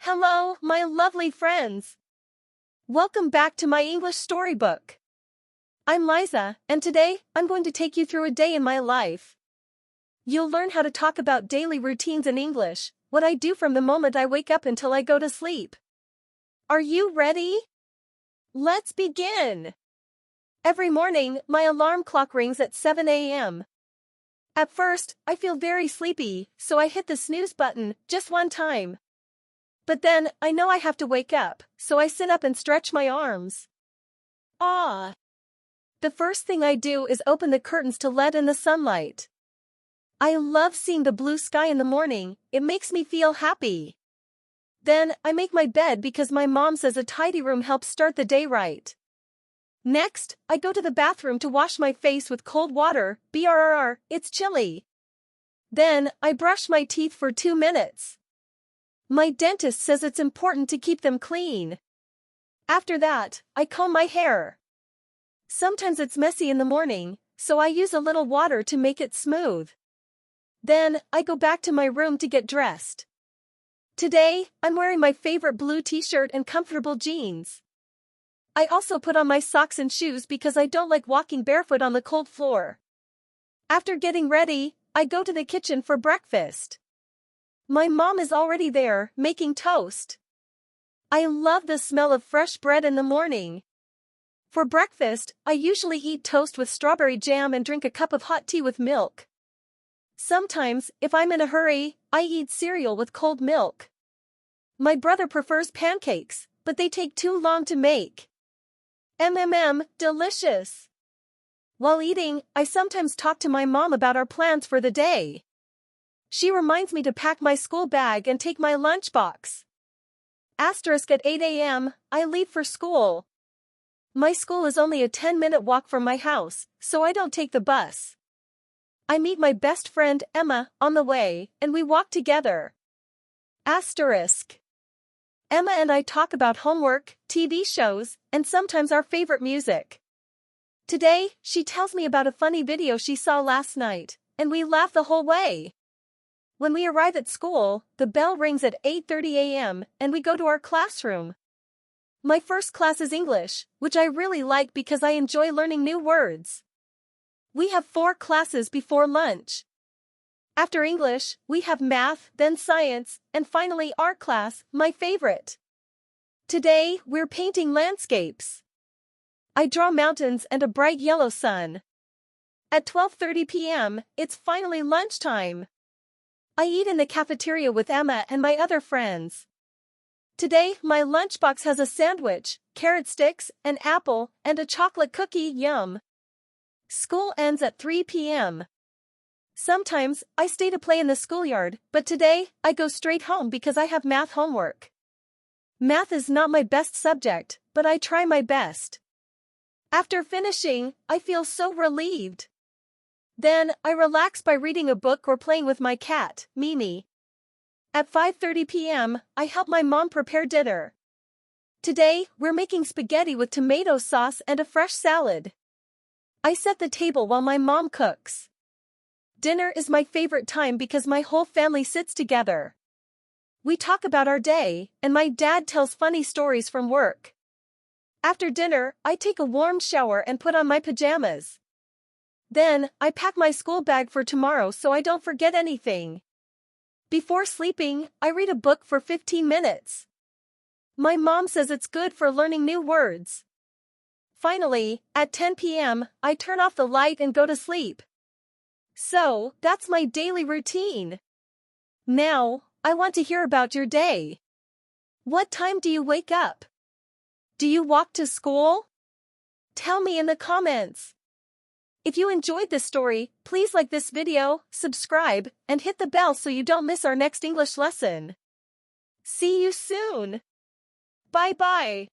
Hello, my lovely friends. Welcome back to my English storybook. I'm Liza, and today, I'm going to take you through a day in my life. You'll learn how to talk about daily routines in English, what I do from the moment I wake up until I go to sleep. Are you ready? Let's begin. Every morning, my alarm clock rings at 7 a.m. At first, I feel very sleepy, so I hit the snooze button just one time. But then, I know I have to wake up, so I sit up and stretch my arms. Ah! The first thing I do is open the curtains to let in the sunlight. I love seeing the blue sky in the morning, it makes me feel happy. Then, I make my bed because my mom says a tidy room helps start the day right. Next, I go to the bathroom to wash my face with cold water, brrr, it's chilly. Then, I brush my teeth for 2 minutes. My dentist says it's important to keep them clean. After that, I comb my hair. Sometimes it's messy in the morning, so I use a little water to make it smooth. Then, I go back to my room to get dressed. Today, I'm wearing my favorite blue t-shirt and comfortable jeans. I also put on my socks and shoes because I don't like walking barefoot on the cold floor. After getting ready, I go to the kitchen for breakfast. My mom is already there, making toast. I love the smell of fresh bread in the morning. For breakfast, I usually eat toast with strawberry jam and drink a cup of hot tea with milk. Sometimes, if I'm in a hurry, I eat cereal with cold milk. My brother prefers pancakes, but they take too long to make. Delicious. While eating, I sometimes talk to my mom about our plans for the day. She reminds me to pack my school bag and take my lunchbox. At 8 a.m., I leave for school. My school is only a 10-minute walk from my house, so I don't take the bus. I meet my best friend, Emma, on the way, and we walk together. Emma and I talk about homework, TV shows, and sometimes our favorite music. Today, she tells me about a funny video she saw last night, and we laugh the whole way. When we arrive at school, the bell rings at 8:30 a.m., and we go to our classroom. My first class is English, which I really like because I enjoy learning new words. We have 4 classes before lunch. After English, we have math, then science, and finally art class, my favorite. Today, we're painting landscapes. I draw mountains and a bright yellow sun. At 12:30 p.m., it's finally lunchtime. I eat in the cafeteria with Emma and my other friends. Today, my lunchbox has a sandwich, carrot sticks, an apple, and a chocolate cookie, yum. School ends at 3 p.m. Sometimes, I stay to play in the schoolyard, but today, I go straight home because I have math homework. Math is not my best subject, but I try my best. After finishing, I feel so relieved. Then, I relax by reading a book or playing with my cat, Mimi. At 5:30 p.m., I help my mom prepare dinner. Today, we're making spaghetti with tomato sauce and a fresh salad. I set the table while my mom cooks. Dinner is my favorite time because my whole family sits together. We talk about our day, and my dad tells funny stories from work. After dinner, I take a warm shower and put on my pajamas. Then, I pack my school bag for tomorrow so I don't forget anything. Before sleeping, I read a book for 15 minutes. My mom says it's good for learning new words. Finally, at 10 p.m., I turn off the light and go to sleep. So, that's my daily routine. Now, I want to hear about your day. What time do you wake up? Do you walk to school? Tell me in the comments. If you enjoyed this story, please like this video, subscribe, and hit the bell so you don't miss our next English lesson. See you soon. Bye-bye.